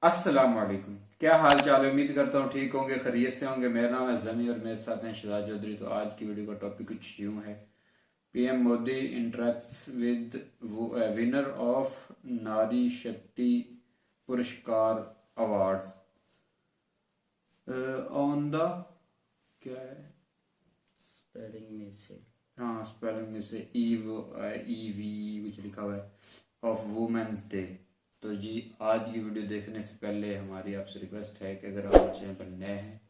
अस्सलाम वालेकुम। क्या हाल चाल है? उम्मीद करता हूँ ठीक होंगे, खैरियत से होंगे। मेरा नाम है जमी और मेरे साथ हैं शहजाद चौधरी। तो आज की वीडियो का टॉपिक कुछ यूँ है: PM Modi interacts with winner of नारी शक्ति पुरस्कार अवार्ड्स ऑन द, क्या है स्पेलिंग में से, हाँ स्पेलिंग में से ईव, ई वी कुछ लिखा हुआ है, ऑफ वुमेंस डे। तो जी, आज की वीडियो देखने से पहले हमारी आपसे रिक्वेस्ट है कि अगर आप हमारे चैनल पर नए हैं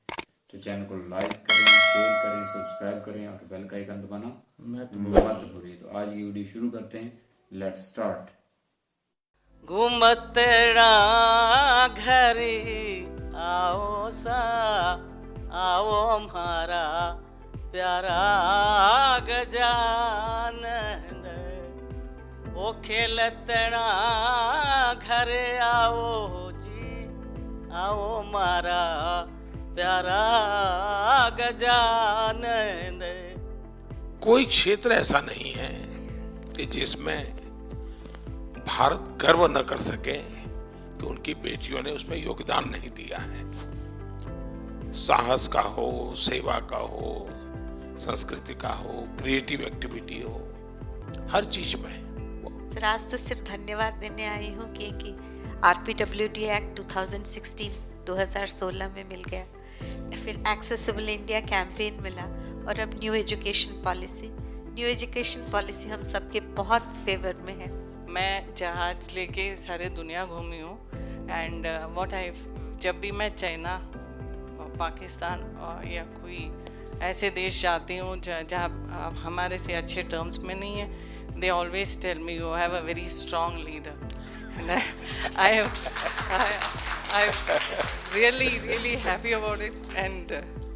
तो चैनल को लाइक करें, शेयर करें, सब्सक्राइब करें और बेल का आइकन दबाना मत भूलिए। तो आज की वीडियो शुरू करते हैं। Let's start. घूमतड़ा घरे आओ सा, आओ हमारा प्यारा गजानन। ओ खेलतड़ा घरे आओ जी, आओ हमारा प्यारा गजानन। कोई क्षेत्र ऐसा नहीं है कि जिसमें भारत गर्व न कर सके कि उनकी बेटियों ने उसमें योगदान नहीं दिया है। साहस का हो, सेवा का हो, संस्कृति का हो, क्रिएटिव एक्टिविटी हो, हर चीज में। सर, आज तो सिर्फ धन्यवाद देने आई हूँ कि RPWD एक्ट 2016 में मिल गया, फिर एक्सेसिबल इंडिया कैंपेन मिला और अब न्यू एजुकेशन पॉलिसी हम सबके बहुत फेवर में है। मैं जहाज लेके सारे दुनिया घूमी हूँ एंड जब भी मैं चाइना, पाकिस्तान या कोई ऐसे देश जाती हूँ जहाँ हमारे से अच्छे टर्म्स में नहीं है, they always tell me you have a very strong leader and I'm really happy about it and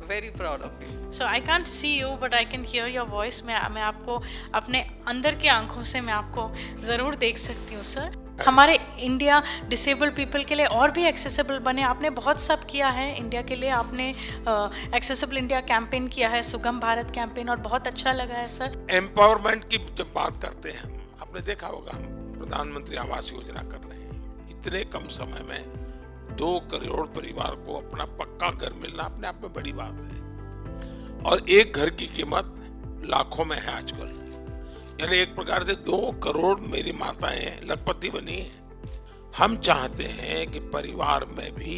very proud of you. So I can't see you but I can hear your voice. मैं आपको अपने अंदर की आंखों से मैं आपको ज़रूर देख सकती हूँ सर। हमारे इंडिया डिसेबल्ड पीपल के लिए और भी एक्सेसिबल बने। आपने बहुत सब किया है इंडिया के लिए। आपने एक्सेसिबल इंडिया कैंपेन किया है, सुगम भारत कैंपेन, और बहुत अच्छा लगा है सर। एम्पावरमेंट की जब बात करते हैं हम, आपने देखा होगा हम प्रधानमंत्री आवास योजना कर रहे हैं। इतने कम समय में 2 करोड़ परिवार को अपना पक्का घर मिलना अपने आप में बड़ी बात है। और एक घर की कीमत लाखों में है आजकल। यानी एक प्रकार से 2 करोड़ मेरी माताएं लखपति बनी है। हम चाहते हैं कि परिवार में भी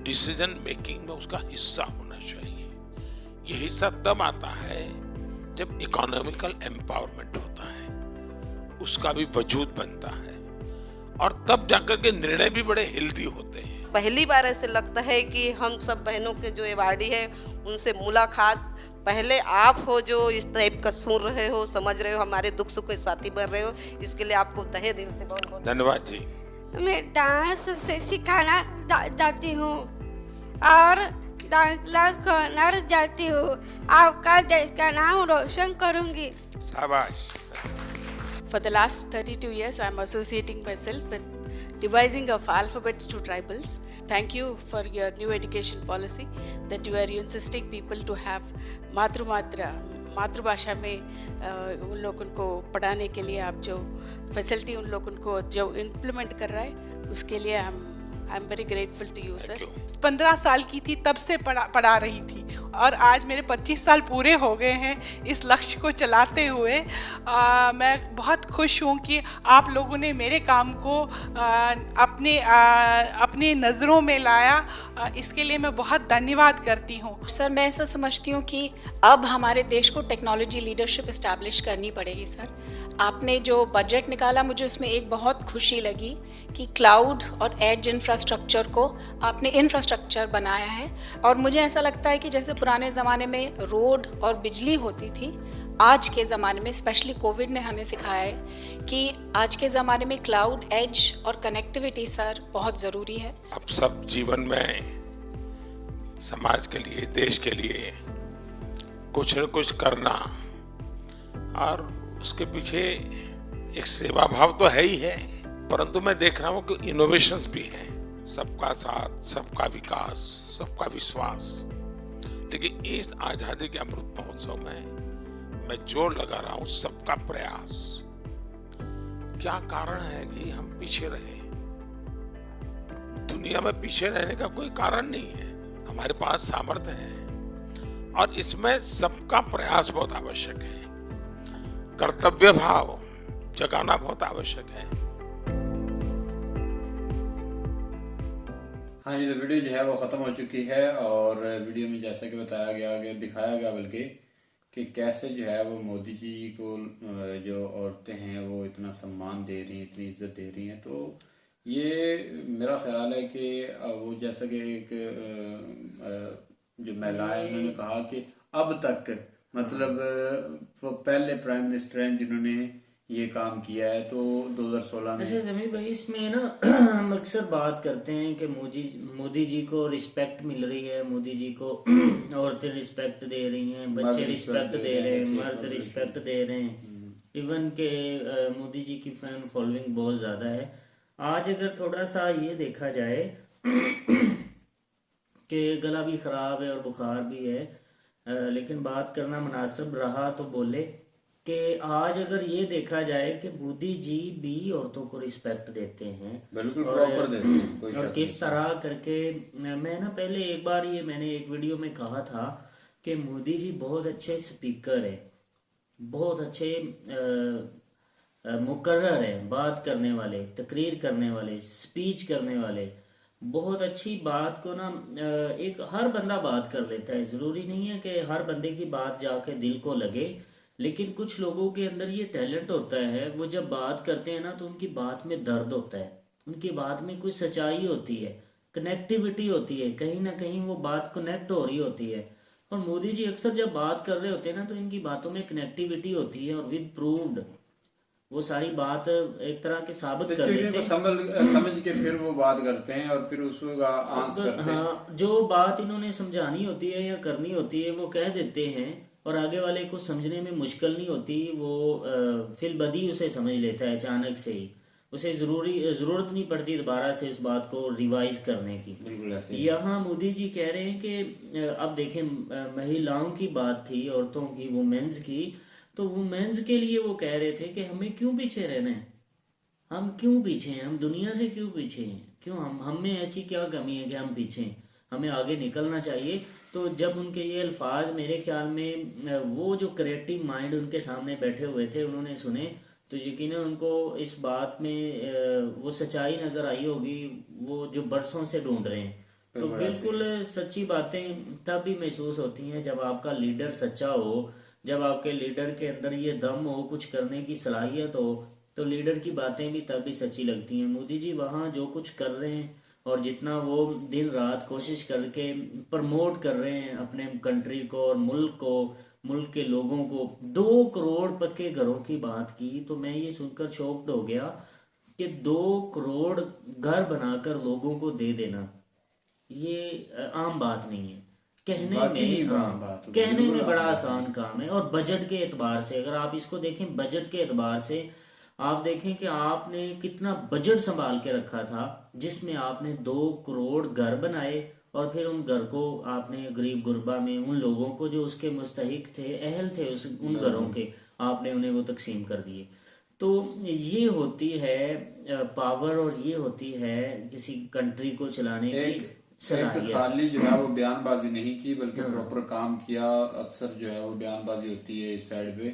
डिसीजन मेकिंग में उसका हिस्सा होना चाहिए। ये हिस्सा तब आता है जब इकोनॉमिकल एम्पावरमेंट होता है, उसका भी वजूद बनता है, और तब जाकर के निर्णय भी बड़े हेल्दी होते हैं। पहली बार ऐसे लगता है कि हम सब बहनों के जो अवार्डी है उनसे मुलाकात, पहले आप हो जो इस टाइप का सुन रहे हो, समझ रहे हो, हमारे दुख सुख के साथी बन रहे हो, इसके लिए आपको तहे दिल से बहुत बहुत धन्यवाद जी। मैं डांस से सिखाना जाती हूँ और डांस क्लास करना जाती हूँ। आपका देश का नाम रोशन करूँगी। शाबाश। For the last 32 years, I'm associating myself with devising of alphabets to tribals. Thank you for your new education policy that you are insisting people to have मातृभाषा में उन लोगों को पढ़ाने के लिए आप जो फैसिलिटी उन लोगों को जो इम्प्लीमेंट कर रहा है, उसके लिए I am very grateful to you sir. 15 साल की थी तब से पढ़ा रही थी और आज मेरे 25 साल पूरे हो गए हैं इस लक्ष्य को चलाते हुए। मैं बहुत खुश हूँ कि आप लोगों ने मेरे काम को अपने नज़रों में लाया। इसके लिए मैं बहुत धन्यवाद करती हूँ। सर, मैं ऐसा समझती हूँ कि अब हमारे देश को टेक्नोलॉजी लीडरशिप इस्टेब्लिश करनी पड़ेगी सर। आपने जो बजट निकाला, मुझे उसमें एक बहुत खुशी लगी कि क्लाउड और एज इंफ्रास्ट्रक्चर को आपने इंफ्रास्ट्रक्चर बनाया है। और मुझे ऐसा लगता है कि जैसे पुराने ज़माने में रोड और बिजली होती थी, आज के ज़माने में स्पेशली कोविड ने हमें सिखाया है कि आज के ज़माने में क्लाउड, एज और कनेक्टिविटी सर बहुत ज़रूरी है। अब सब जीवन में समाज के लिए, देश के लिए कुछ न कुछ करना, और उसके पीछे एक सेवा भाव तो है ही है, परंतु मैं देख रहा हूँ कि इनोवेशंस भी हैं। सबका साथ, सबका विकास, सबका विश्वास। लेकिन इस आजादी के अमृत महोत्सव में मैं जोर लगा रहा हूँ सबका प्रयास। क्या कारण है कि हम पीछे रहे? दुनिया में पीछे रहने का कोई कारण नहीं है। हमारे पास सामर्थ्य है और इसमें सबका प्रयास बहुत आवश्यक है। कर्तव्य भाव जगाना बहुत आवश्यक है। हाँ जी, तो वीडियो जो है वो ख़त्म हो चुकी है और वीडियो में जैसा कि बताया गया, दिखाया गया बल्कि कि कैसे जो है वो मोदी जी को जो औरतें हैं वो इतना सम्मान दे रही हैं, इतनी इज्जत दे रही हैं। तो ये मेरा ख्याल है कि वो जैसा कि एक जो महिलाएं, उन्होंने कहा कि अब तक मतलब वो पहले प्राइम मिनिस्टर हैं जिन्होंने ये काम किया है। तो 2016 में अच्छा जमी भाई, इसमें ना हम अक्सर बात करते हैं कि मोदी जी को रिस्पेक्ट मिल रही है, मोदी जी को औरतें रिस्पेक्ट दे रही हैं, बच्चे रिस्पेक्ट दे रहे हैं, मर्द रिस्पेक्ट दे रहे हैं, इवन के मोदी जी की फैन फॉलोइंग बहुत ज़्यादा है। आज अगर थोड़ा सा ये देखा जाए कि गला भी ख़राब है और बुखार भी है, लेकिन बात करना मुनासिब रहा तो बोले कि आज अगर ये देखा जाए कि मोदी जी भी औरतों को रिस्पेक्ट देते हैं, बिल्कुल प्रॉपर देते हैं, कोई और किस तरह करके मैं ना पहले एक बार ये मैंने एक वीडियो में कहा था कि मोदी जी बहुत अच्छे स्पीकर है, बहुत अच्छे मुकर्रर है, बात करने वाले, तकरीर करने वाले, स्पीच करने वाले, बहुत अच्छी बात को ना एक हर बंदा बात कर लेता है। ज़रूरी नहीं है कि हर बंदे की बात जाके दिल को लगे, लेकिन कुछ लोगों के अंदर ये टैलेंट होता है, वो जब बात करते हैं ना तो उनकी बात में दर्द होता है, उनकी बात में कुछ सच्चाई होती है, कनेक्टिविटी होती है, कहीं ना कहीं वो बात कनेक्ट हो रही होती है। और मोदी जी अक्सर जब बात कर रहे होते हैं ना तो इनकी बातों में कनेक्टिविटी होती है और विद प्रूव्ड वो सारी बात एक तरह के साबित कर देते हैं, समझ के फिर वो बात करते हैं और फिर उसका आंसर करते हैं। हाँ, जो बात इन्होंने समझानी होती है या करनी होती है वो कह देते हैं और आगे वाले को समझने में मुश्किल नहीं होती, वो फिल बदी उसे समझ लेता है अचानक से ही, उसे ज़रूरत नहीं पड़ती दोबारा से उस बात को रिवाइज करने की। बिल्कुल ऐसे यहाँ मोदी जी कह रहे हैं कि अब देखें, महिलाओं की बात थी, औरतों की, वुमेन्स की, तो वुमेन्स के लिए वो कह रहे थे कि हमें क्यों पीछे रहना है, हम क्यों पीछे हैं, हम दुनिया से क्यों पीछे हैं, क्यों हम में ऐसी क्या कमी है कि हम पीछे हैं, हमें आगे निकलना चाहिए। तो जब उनके ये अल्फाज मेरे ख्याल में वो जो क्रिएटिव माइंड उनके सामने बैठे हुए थे उन्होंने सुने, तो यकीनन उनको इस बात में वो सच्चाई नज़र आई होगी वो जो बरसों से ढूंढ रहे हैं। तो बिल्कुल सच्ची बातें तब भी महसूस होती हैं जब आपका लीडर सच्चा हो, जब आपके लीडर के अंदर ये दम हो, कुछ करने की सलाहियत हो, तो लीडर की बातें भी तब भी सच्ची लगती हैं। मोदी जी वहाँ जो कुछ कर रहे हैं और जितना वो दिन रात कोशिश करके प्रमोट कर रहे हैं अपने कंट्री को और मुल्क को, मुल्क के लोगों को, 2 करोड़ पक्के घरों की बात की, तो मैं ये सुनकर शॉक्ड हो गया कि 2 करोड़ घर बनाकर लोगों को दे देना ये आम बात नहीं है। कहने में बड़ा आसान काम है। और बजट के एतबार से अगर आप इसको देखें, बजट के एतबार से आप देखें कि आपने कितना बजट संभाल के रखा था, जिसमें आपने 2 करोड़ घर बनाए और फिर उन घर को आपने गरीब गुरबा में उन लोगों को जो उसके मुस्तहिक थे, अहल थे उन घरों के, आपने उन्हें वो तकसीम कर दिए। तो ये होती है पावर और ये होती है किसी कंट्री को चलाने की एक खाली जो है वो बयानबाजी नहीं की बल्कि प्रॉपर काम किया। अक्सर जो है वो बयानबाजी होती है इस साइड पे,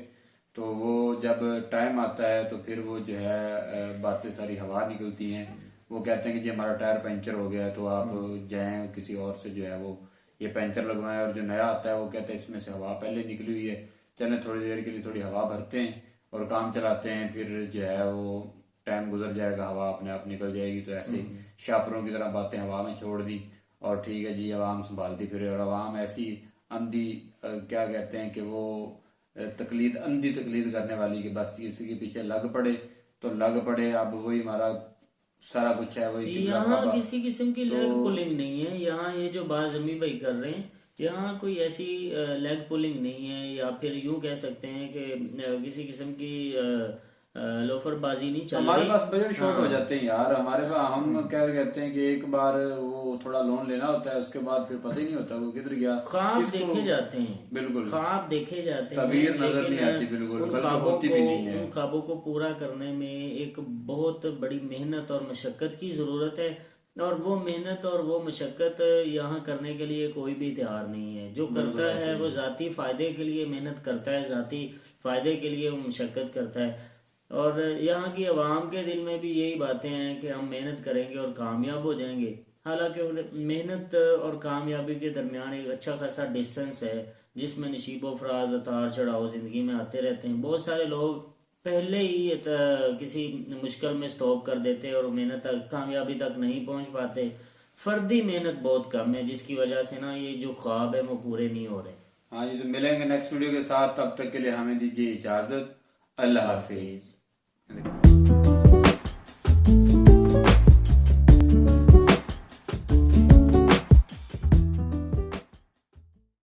तो वो जब टाइम आता है तो फिर वो जो है बातें सारी हवा निकलती हैं। वो कहते हैं कि जी हमारा टायर पंचर हो गया है तो आप जाएं किसी और से जो है वो ये पंचर लगवाएं, और जो नया आता है वो कहते हैं इसमें से हवा पहले निकली हुई है, चलें थोड़ी देर के लिए थोड़ी हवा भरते हैं और काम चलाते हैं, फिर जो है वो टाइम गुजर जाएगा, हवा अपने आप निकल जाएगी। तो ऐसे शापरों की तरह बातें हवा में छोड़ दी और ठीक है जी आवाम संभालती फिर। और आवाम ऐसी अंधी क्या कहते हैं कि वो अंधी तकलीद करने वाली कि बस इसी के पीछे लग पड़े तो लग पड़े। अब वही हमारा सारा कुछ है वही। यहाँ किसी किस्म की लेग पुलिंग नहीं है। यहाँ ये जो बात जमी भाई कर रहे हैं, यहाँ कोई ऐसी लेग पुलिंग नहीं है, या फिर यूँ कह सकते हैं कि किसी किस्म की लोफरबाजी नहीं चल रही। हमारे पास बजट शॉर्ट हो जाते हैं यार। हमारे पास हम क्या कहते हैं कि एक बार वो थोड़ा लोन लेना होता है, उसके बाद फिर पता ही नहीं होता वो किधर गया। ख्वाब देखे जाते हैं, बिल्कुल ख्वाब देखे जाते हैं, तबीर नजर नहीं आती बिल्कुल, बल्कि होती भी नहीं है। उन ख्वाबों को पूरा करने में एक बहुत बड़ी मेहनत और मशक्कत की ज़रूरत है। और वो मेहनत और वो मशक्क़त यहाँ करने के लिए कोई भी तैयार नहीं है। जो करता है वो ज़ाती फ़ायदे के लिए मेहनत करता है, ज़ाती फ़ायदे के लिए वो मशक्क़त करता है। और यहाँ की आवाम के दिल में भी यही बातें हैं कि हम मेहनत करेंगे और कामयाब हो जाएंगे। हालांकि मेहनत और कामयाबी के दरमियान एक अच्छा खासा डिस्टेंस है, जिसमें नशीबो फराज उतार चढ़ाव ज़िंदगी में आते रहते हैं। बहुत सारे लोग पहले ही किसी मुश्किल में स्टॉप कर देते और मेहनत तक, कामयाबी तक नहीं पहुंच पाते। फर्दी मेहनत बहुत कम है, जिसकी वजह से ना ये जो ख्वाब है वो पूरे नहीं हो रहे। हाँ जी, तो मिलेंगे नेक्स्ट वीडियो के साथ, तब तक के लिए हमें दीजिए इजाज़त। अल्लाह हाफिज़।